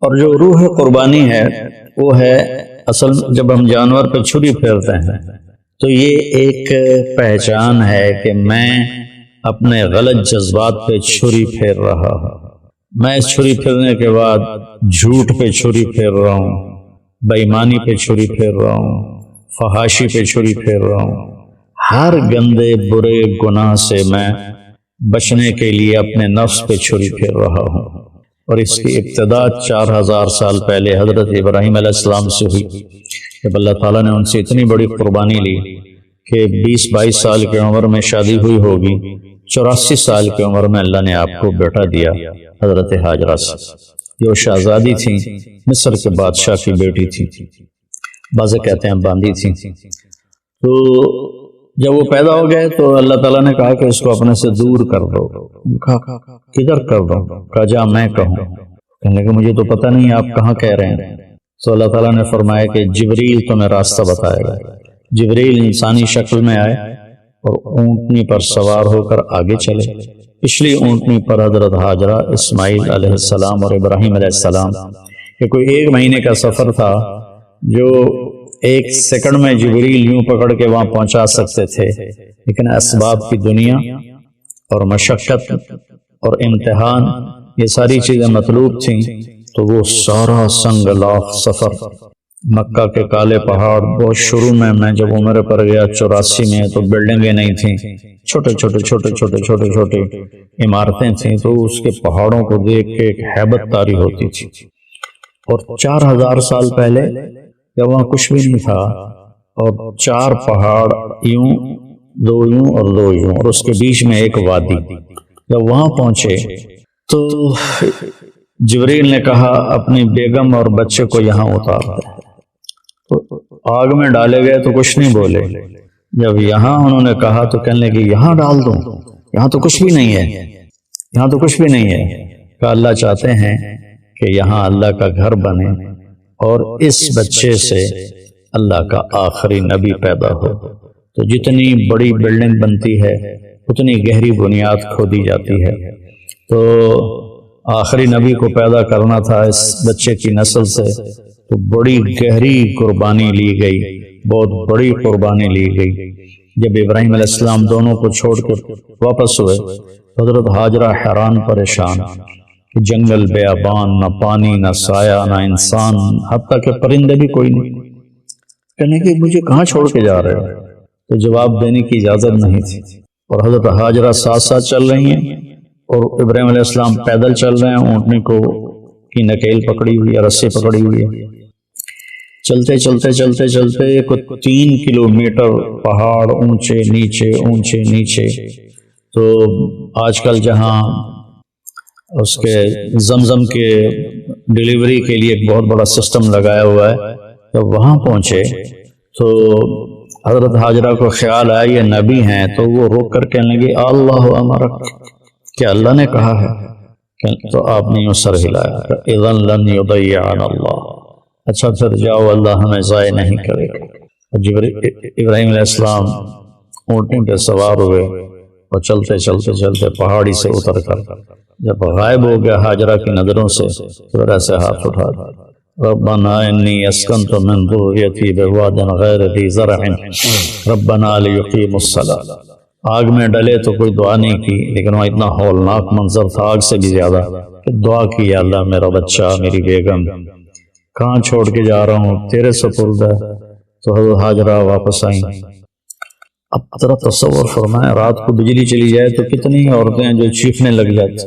اور جو روح قربانی ہے وہ ہے اصل جب ہم جانور پہ چھری پھیرتے ہیں تو یہ ایک پہچان ہے کہ میں اپنے غلط جذبات پہ چھری پھیر رہا ہوں. میں اس چھری پھیرنے کے بعد جھوٹ پہ چھری پھیر رہا ہوں، بے ایمانی پہ چھری پھیر رہا ہوں، فحاشی پہ چھری پھیر رہا ہوں. ہر گندے برے گناہ سے میں بچنے کے لیے اپنے نفس پہ چھری پھیر رہا ہوں. اور اس کی ابتدا 4000 سال پہلے حضرت ابراہیم علیہ السلام سے ہوئی، جب اللہ تعالیٰ نے ان سے اتنی بڑی قربانی لی کہ 20-22 سال کی عمر میں شادی ہوئی ہوگی، 84 سال کی عمر میں اللہ نے آپ کو بیٹا دیا حضرت ہاجرہ سے. یہ وہ شہزادی تھیں، مصر کے بادشاہ کی بیٹی تھی، بعض کہتے ہیں باندی تھی. تو جب وہ پیدا ہو گئے تو اللہ تعالیٰ نے کہا کہ اس کو اپنے سے دور کر دو. کہا کدھر کر دو؟ کہا جا میں کہوں. کہنے کہ مجھے تو پتہ نہیں آپ کہاں کہہ رہے ہیں. تو اللہ تعالیٰ نے فرمایا کہ جبریل تمہیں راستہ بتائے گا. جبریل انسانی شکل میں آئے اور اونٹنی پر سوار ہو کر آگے چلے. پچھلی اونٹنی پر حضرت ہاجرہ، اسماعیل علیہ السلام اور ابراہیم علیہ السلام. یہ کوئی 1 مہینے کا سفر تھا جو 1 سیکنڈ میں جبریل یوں پکڑ کے وہاں پہنچا سکتے تھے، لیکن اسباب کی دنیا اور مشقت اور امتحان یہ ساری چیزیں مطلوب تھیں. تو وہ سارا سنگ لاخ سفر، مکہ کے کالے پہاڑ، بہت شروع میں جب عمر پر گیا 84 میں، تو بلڈنگیں نہیں تھیں، چھوٹے چھوٹے عمارتیں تھیں. تو اس کے پہاڑوں کو دیکھ کے ایک ہیبت طاری ہوتی تھی. اور 4000 سال پہلے جب وہاں کچھ بھی نہیں تھا اور 4 پہاڑ یوں، 2 یوں اور 2 یوں، اور اس کے بیچ میں ایک وادی. جب وہاں پہنچے تو جبریل نے کہا اپنی بیگم اور بچے کو یہاں اتار دے. تو آگ میں ڈالے گئے تو کچھ نہیں بولے. جب یہاں انہوں نے کہا تو کہنے لگے یہاں ڈال دوں، یہاں تو کچھ بھی نہیں ہے، یہاں تو کچھ بھی نہیں ہے. کہ اللہ چاہتے ہیں کہ یہاں اللہ کا گھر بنے اور اس بچے سے اللہ کا آخری نبی پیدا ہو. تو جتنی بڑی بلڈنگ بنتی ہے اتنی گہری بنیاد کھودی جاتی ہے. تو آخری نبی کو پیدا کرنا تھا اس بچے کی نسل سے، تو بڑی گہری قربانی لی گئی، بہت بڑی قربانی لی گئی. جب ابراہیم علیہ السلام دونوں کو چھوڑ کر واپس ہوئے، حضرت ہاجرہ حیران پریشان کہ جنگل بیابان، نہ پانی، نہ سایہ، نہ انسان، حتیٰ کہ پرندے بھی کوئی نہیں. کہنے کہ مجھے کہاں چھوڑ کے جا رہے ہو؟ تو جواب دینے کی اجازت نہیں تھی. اور حضرت ہاجرہ ساتھ ساتھ چل رہی ہیں اور ابراہیم علیہ السلام پیدل چل رہے ہیں، اونٹنی کو کی نکیل پکڑی ہوئی ہے، رسی پکڑی ہوئی ہے. چلتے چلتے چلتے چلتے 3 کلومیٹر پہاڑ اونچے نیچے اونچے نیچے. تو آج کل جہاں اس کے زمزم کے ڈیلیوری کے لیے ایک بہت بڑا سسٹم لگایا ہوا ہے، جب وہاں پہنچے تو حضرت ہاجرہ کو خیال آیا یہ نبی ہیں. تو وہ روک کر کہنے لگے اللہ امرک، کیا اللہ نے کہا ہے؟ تو آپ نے یوں سر ہلایا، اذن لن یضیعنا اللہ، اچھا پھر جاؤ اللہ ہمیں ضائع نہیں کرے گا. ابراہیم علیہ السلام اونٹنی پہ سوار ہوئے اور چلتے چلتے چلتے پہاڑی سے اتر کر جب غائب ہو گیا ہاجرہ کی نظروں سے، تو ایسے ہاتھ اٹھا دیا، ربنا انی اسکنت من ذریتی بواد غیر ذی زرع ربنا لیقیموا الصلاۃ. آگ میں ڈلے تو کوئی دعا نہیں کی، لیکن وہ اتنا ہولناک منظر تھا آگ سے بھی زیادہ کہ دعا کی اللہ میرا بچہ، میری بیگم کہاں چھوڑ کے جا رہا ہوں، تیرے سپرد ہے. تو حضرت ہاجرہ واپس آئیں. اب ذرا تصور فرمائیں، رات کو بجلی چلی جائے تو کتنی عورتیں جو چیخنے لگ جاتی.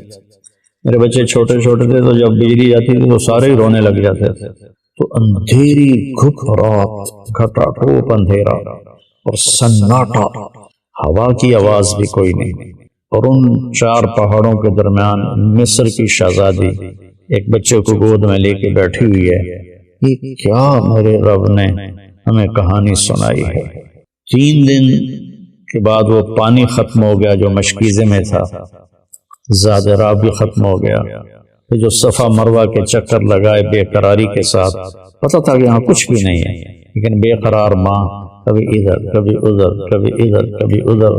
میرے بچے چھوٹے چھوٹے تھے تو جب بجلی جاتی تھی تو سارے ہی رونے لگ جاتے تھے. تو اندھیری گھٹ رات، گھٹا ٹوپ اندھیرا اور سناٹا، ہوا کی آواز بھی کوئی نہیں. اور ان 4 پہاڑوں کے درمیان مصر کی شہزادی ایک بچے کو گود میں لے کے بیٹھی ہوئی ہے. یہ کیا میرے رب نے ہمیں کہانی سنائی ہے. 3 دن کے بعد وہ پانی ختم ہو گیا جو مشکیزے میں تھا، زادرہ بھی ختم ہو گیا. جو صفا مروہ کے چکر لگائے بے قراری کے ساتھ، پتہ تھا کہ یہاں کچھ بھی نہیں ہے، لیکن بے قرار ماں کبھی ادھر کبھی ادھر کبھی ادھر کبھی ادھر.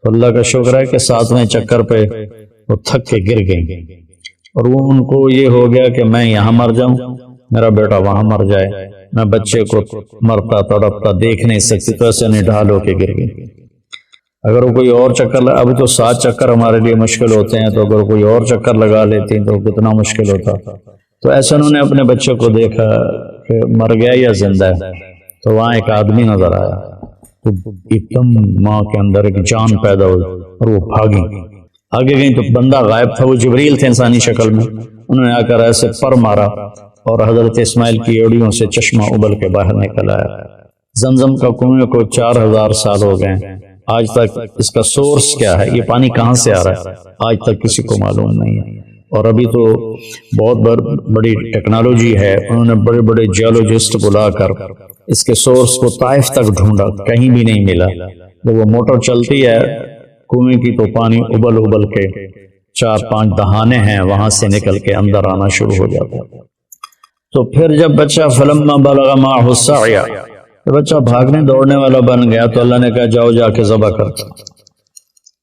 اللہ کا شکر ہے کہ 7ویں چکر پہ وہ تھک کے گر گئی، اور وہ ان کو یہ ہو گیا کہ میں یہاں مر جاؤں، میرا بیٹا وہاں مر جائے. میں بچے کو مرتا تڑپتا دیکھ نہیں سکتی تو ایسے نہیں ڈھال ہو کے گر گئی۔ اگر وہ کوئی اور چکر ابھی تو 7 چکر ہمارے لیے مشکل ہوتے ہیں، تو اگر کوئی اور چکر لگا لیتی تو کتنا مشکل ہوتا۔ تو ایسے انہوں نے اپنے بچے کو دیکھا کہ مر گیا یا زندہ ہے، تو وہاں ایک آدمی نظر آیا، تو ایک دم ماں کے اندر ایک جان پیدا ہوئی اور وہ بھاگی، آگے گئی تو بندہ غائب تھا، وہ جبریل تھے انسانی شکل میں۔ انہوں نے آ کر ایسے پر مارا اور حضرت اسماعیل کی ایڑیوں سے چشمہ ابل کے باہر نکل آیا۔ زمزم کا کنویں کو 4000 سال ہو گئے، آج تک اس کا سورس کیا ہے، یہ پانی کہاں سے آ رہا ہے، آج تک کسی کو معلوم نہیں ہے۔ اور ابھی تو بہت بڑی ٹیکنالوجی ہے، انہوں نے بڑے بڑے جیولوجسٹ بلا کر اس کے سورس کو طائف تک ڈھونڈا، کہیں بھی نہیں ملا۔ جب وہ موٹر چلتی ہے کنویں کی تو پانی ابل ابل کے 4-5 دہانے ہیں وہاں سے نکل کے اندر آنا شروع ہو جاتا ہے۔ تو پھر جب بچہ فلما بلغ معه السعی، بچہ بھاگنے دوڑنے والا بن گیا تو اللہ نے کہا جاؤ جا کے ذبح کر۔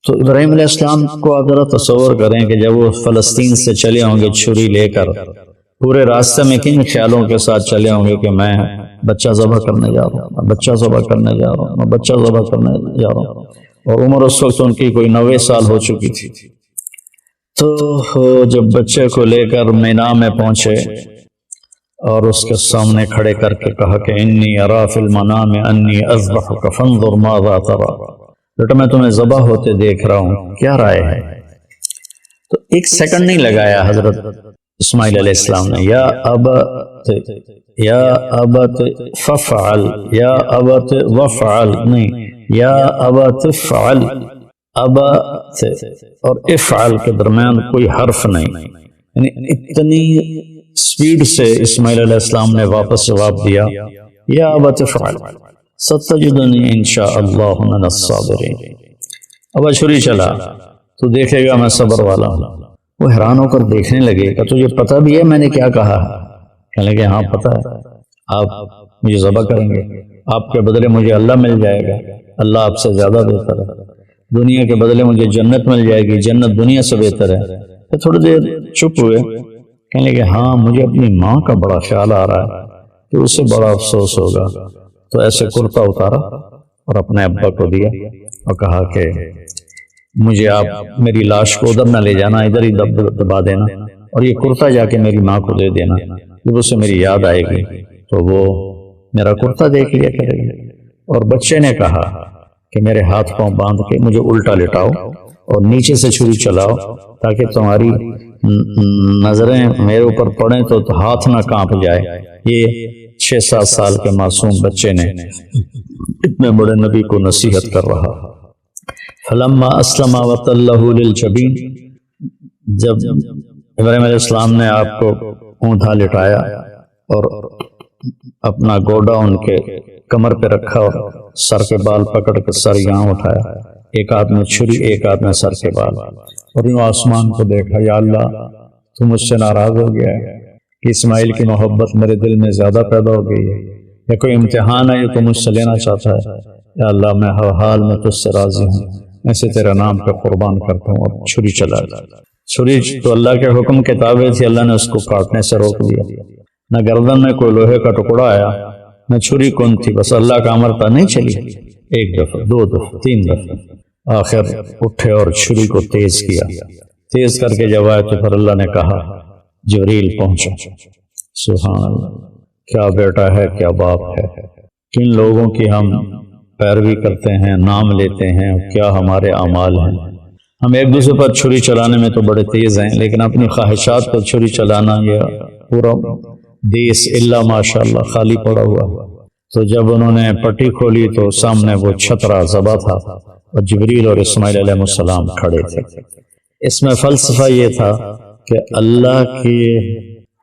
تو ابراہیم علیہ السلام کو آپ ذرا تصور کریں کہ جب وہ فلسطین سے چلے ہوں گے چھری لے کر، پورے راستے میں کن خیالوں کے ساتھ چلے ہوں گے کہ میں بچہ ذبح کرنے جا رہا ہوں، میں بچہ ذبح کرنے جا رہا ہوں، میں بچہ ذبح کرنے جا رہا ہوں۔ اور عمر اس وقت ان کی کوئی 90 سال ہو چکی تھی۔ تو جب بچے کو لے کر مینا میں پہنچے اور اس کے سامنے کھڑے کر کے کہا کہ انی ارا فی المنام انی اذبحک فانظر ماذا ترى، بیٹا میں تمہیں ذبح ہوتے دیکھ رہا ہوں، کیا رائے ہے؟ تو 1 سیکنڈ نہیں لگایا حضرت اسماعیل علیہ السلام نے، یا ابت ففعل، یا ابت وفعل نہیں، یا ابت فعل، ابت اور افعل کے درمیان کوئی حرف نہیں، یعنی اتنی سپیڈ سے اسماعیل علیہ السلام نے واپس جواب دیا، یا ابت فعل ستجدنی انشاء اللہ من الصابرین۔ اب چھری چلا تو دیکھے گا میں صبر والا ہوں۔ وہ حیران ہو کر دیکھنے لگے کہ تجھے پتہ بھی ہے میں نے کیا کہا ہے؟ کہنے لگے ہاں پتہ ہے، آپ مجھے ذبح کریں گے، آپ کے بدلے مجھے اللہ مل جائے گا، اللہ آپ سے زیادہ بہتر ہے، دنیا کے بدلے مجھے جنت مل جائے گی، جنت دنیا سے بہتر ہے۔ پھر تھوڑی دیر چپ ہوئے، کہنے لگے ہاں مجھے اپنی ماں کا بڑا خیال آ رہا ہے کہ اسے بڑا افسوس ہوگا۔ تو ایسے کرتا اتارا اور اپنے ابا کو دیا اور کہا کہ مجھے آپ میری لاش کو ادھر نہ لے جانا، ادھر ہی دبا دینا، اور یہ کرتا جا کے میری ماں کو دے دینا، جب اسے میری یاد آئے گی تو وہ میرا کرتا دیکھ لیا کرے گی۔ اور بچے نے کہا کہ میرے ہاتھ پاؤں باندھ کے مجھے الٹا لٹاؤ اور نیچے سے چھری چلاؤ تاکہ تمہاری نظریں میرے اوپر پڑیں تو ہاتھ نہ کانپ جائے۔ یہ 6-7 سال کے معصوم بچے نے اتنے بڑے نبی کو نصیحت کر رہا۔ فلما اسلم وتلہ للجبین، جب ابراہیم علیہ السلام نے آپ کو اونٹھا لٹایا اور اپنا گوڈا ان کے کمر پہ رکھا اور سر کے بال پکڑ کے سر یہاں اٹھایا، ایک ہاتھ میں چھری ایک ہاتھ میں سر کے بال، اور یوں آسمان کو دیکھا، یا اللہ تو مجھ سے ناراض ہو گیا ہے کہ اسماعیل کی محبت میرے دل میں زیادہ پیدا ہو گئی ہے، یا کوئی امتحان ہے یہ تو مجھ سے لینا چاہتا ہے، یا اللہ میں ہر حال میں تجھ سے راضی ہوں، میں سے تیرا نام پہ قربان کرتا ہوں۔ اور چھری چلا دی۔ چھری تو اللہ کے حکم کے تابع تھی، اللہ نے اس کو کاٹنے سے روک دیا، نہ گردن میں کوئی لوہے کا ٹکڑا آیا نہ چھری کون تھی، بس اللہ کا امر تھا، نہیں چلی، 1 دفعہ 2 دفعہ 3 دفعہ، آخر اٹھے اور چھری کو تیز کیا، تیز کر کے جب آئے تو پھر اللہ نے کہا جبریل پہنچا۔ سبحان اللہ، کیا بیٹا ہے کیا باپ ہے، کن لوگوں کی ہم پیروی کرتے ہیں، نام لیتے ہیں، کیا ہمارے اعمال ہیں۔ ہم ایک دوسرے پر چھری چلانے میں تو بڑے تیز ہیں، لیکن اپنی خواہشات پر چھری چلانا یہ پورا دیس الا ماشاء اللہ خالی پڑا ہوا۔ تو جب انہوں نے پٹی کھولی تو سامنے وہ چھترا ذبح تھا اور جبریل اور اسماعیل علیہ السلام کھڑے تھے۔ اس میں فلسفہ یہ تھا کہ اللہ کے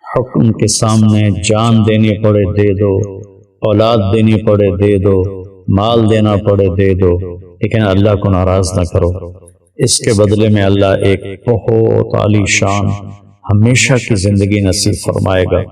حکم کے سامنے جان دینی پڑے دے دو، اولاد دینی پڑے دے دو، مال دینا پڑے دے دو، لیکن اللہ کو ناراض نہ کرو۔ اس کے بدلے میں اللہ ایک بہت عالی شان ہمیشہ کی زندگی نصیب فرمائے گا،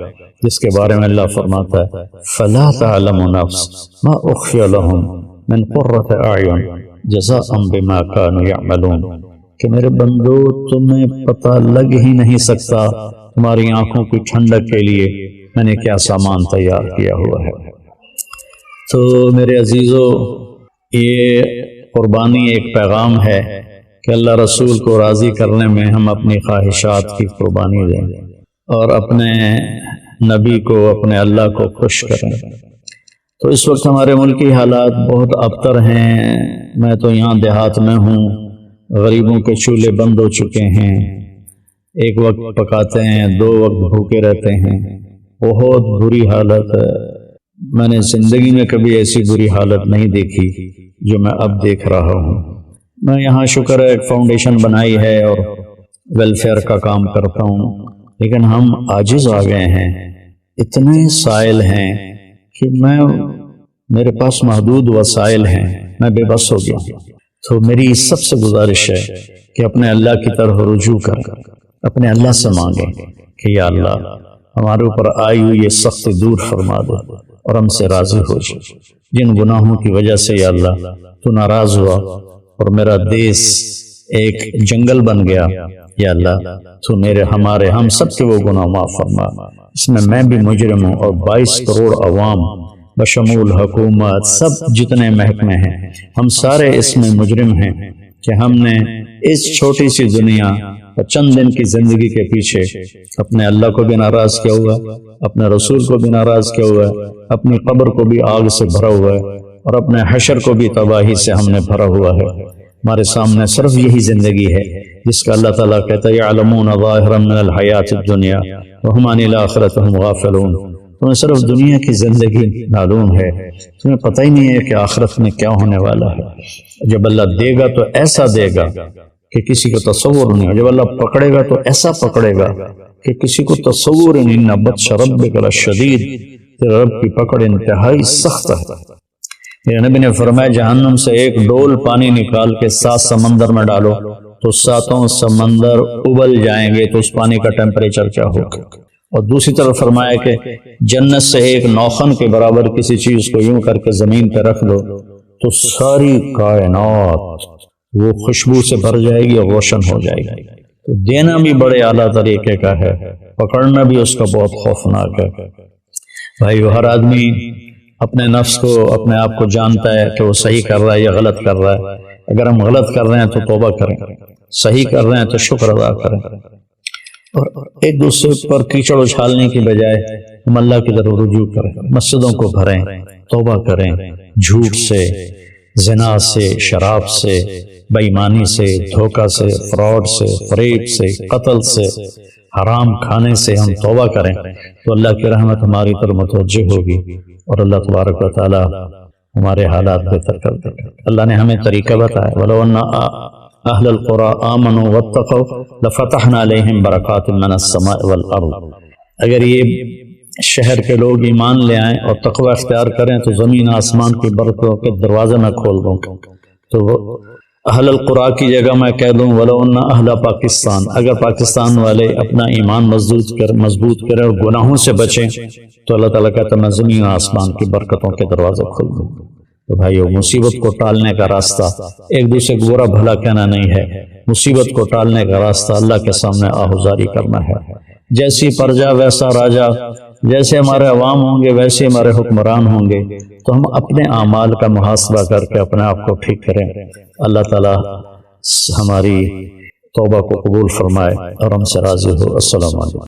جس کے بارے میں اللہ فرماتا ہے فَلَا تَعْلَمُ نَفْسٌ مَا أُخْفِيَ لَهُم مِّن قُرَّةِ أَعْيُنٍ جَزَاءً بِمَا كَانُوا يَعْمَلُونَ، کہ میرے بندو تمہیں پتہ لگ ہی نہیں سکتا تمہاری آنکھوں کی ٹھنڈک کے لیے میں نے کیا سامان تیار کیا ہوا ہے۔ تو میرے عزیزو، یہ قربانی ایک پیغام ہے کہ اللہ رسول کو راضی کرنے میں ہم اپنی خواہشات کی قربانی دیں اور اپنے نبی کو، اپنے اللہ کو خوش کریں۔ تو اس وقت ہمارے ملک کی حالات بہت ابتر ہیں۔ میں تو یہاں دیہات میں ہوں، غریبوں کے چولہے بند ہو چکے ہیں، ایک وقت پکاتے ہیں، 2 وقت بھوکے رہتے ہیں، بہت بری حالت ہے۔ میں نے زندگی میں کبھی ایسی بری حالت نہیں دیکھی جو میں اب دیکھ رہا ہوں۔ میں یہاں شکر ہے ایک فاؤنڈیشن بنائی ہے اور ویلفیئر کا کام کرتا ہوں، لیکن ہم عاجز آ گئے ہیں، اتنے سائل ہیں کہ میرے پاس محدود وسائل ہیں، میں بے بس ہو گیا۔ تو میری سب سے گزارش ہے کہ اپنے اللہ کی طرف رجوع کریں، اپنے اللہ سے مانگیں کہ یا اللہ ہمارے اوپر آئی ہوئی یہ سخت دور فرما دے اور ہم سے راضی ہو جائے۔ جن گناہوں کی وجہ سے یا اللہ تو ناراض ہوا اور میرا دیس ایک جنگل بن گیا، یا اللہ تو ہم سب کے وہ گناہ معاف فرما۔ اس میں بھی مجرم ہوں اور 22 کروڑ عوام بشمول حکومت سب جتنے محکمے ہیں، ہم سارے اس میں مجرم ہیں کہ ہم نے اس چھوٹی سی دنیا اور چند دن کی زندگی کے پیچھے اپنے اللہ کو بھی ناراض کیا ہوا ہے، اپنے رسول کو بھی ناراض کیا ہوا ہے، اپنی قبر کو بھی آگ سے بھرا ہوا ہے اور اپنے حشر کو بھی تباہی سے ہم نے بھرا ہوا ہے۔ ہمارے سامنے صرف یہی زندگی ہے جس کا اللہ تعالیٰ کہتا ہے یعلمون ظاہرا من الحیات الدنیا وہم عن الآخرۃ ہم غافلون۔ تمہیں صرف دنیا کی زندگی معلوم ہے، تمہیں پتہ ہی نہیں ہے کہ آخرت میں کیا ہونے والا ہے۔ جب اللہ دے گا تو ایسا دے گا کہ کسی کو تصور نہیں ہو، جب اللہ پکڑے گا تو ایسا پکڑے گا کہ کسی کو تصور نہیں۔ ان بطش ربک لشدید، تیرے رب کی پکڑ انتہائی سخت ہے۔ میرے نبی نے فرمایا جہنم سے ایک ڈول پانی نکال کے 7 سمندر میں ڈالو تو 7 سمندر ابل جائیں گے، تو اس پانی کا ٹیمپریچر کیا ہوگا؟ اور دوسری طرف فرمایا کہ جنت سے ایک نوخن کے برابر کسی چیز کو یوں کر کے زمین پہ رکھ دو تو ساری کائنات وہ خوشبو سے بھر جائے گی اور روشن ہو جائے گی۔ تو دینا بھی بڑے اعلیٰ طریقے کا ہے، پکڑنا بھی اس کا بہت خوفناک ہے۔ بھائی ہر آدمی اپنے نفس کو، اپنے آپ کو جانتا ہے کہ وہ صحیح کر رہا ہے یا غلط کر رہا ہے۔ اگر ہم غلط کر رہے ہیں تو توبہ کریں، صحیح کر رہے ہیں تو شکر ادا کریں، اور ایک دوسرے پر کیچڑ اچھالنے کی بجائے ہم اللہ کی طرف رجوع کریں، مسجدوں کو بھریں، توبہ کریں، جھوٹ سے، زنا سے، شراب سے، بے ایمانی سے، دھوکہ سے، فراڈ سے، فریب سے، قتل سے، حرام کھانے سے ہم توبہ کریں تو اللہ کی رحمت ہماری طرف متوجہ ہوگی اور اللہ تبارک و تعالی ہمارے حالات بہتر کر دے گا۔ اللہ نے ہمیں طریقہ بتایا، وَلَوْ أَنَّ أَهْلَ الْقُرَىٰ آمَنُوا وَاتَّقَوْا لَفَتَحْنَا عَلَيْهِمْ بَرَكَاتٍ مِّنَ السَّمَاءِ وَالْأَرْضِ۔ اگر یہ شہر کے لوگ ایمان لے آئیں اور تقوی اختیار کریں تو زمین آسمان کی برکتوں کے دروازے میں کھول دوں گا۔ تو اہل القرآ کی جگہ میں کہہ دوں وَلَوْ أَنَّ أَهْلَ پاکستان، اگر پاکستان والے اپنا ایمان مضبوط کریں اور گناہوں سے بچیں تو اللہ تعالیٰ کہتا ہے میں زمین آسمان کی برکتوں کے دروازے کھول دوں۔ تو بھائیو، مصیبت کو ٹالنے کا راستہ ایک دوسرے کو برا بھلا کہنا نہیں ہے، مصیبت کو ٹالنے کا راستہ اللہ کے سامنے آہوزاری کرنا ہے۔ جیسی پرجا ویسا راجا، جیسے ہمارے عوام ہوں گے ویسے ہمارے حکمران ہوں گے، تو ہم اپنے اعمال کا محاسبہ کر کے اپنے آپ کو ٹھیک کریں۔ اللہ تعالی ہماری توبہ کو قبول فرمائے اور ہم سے راضی ہو۔ السلام علیکم۔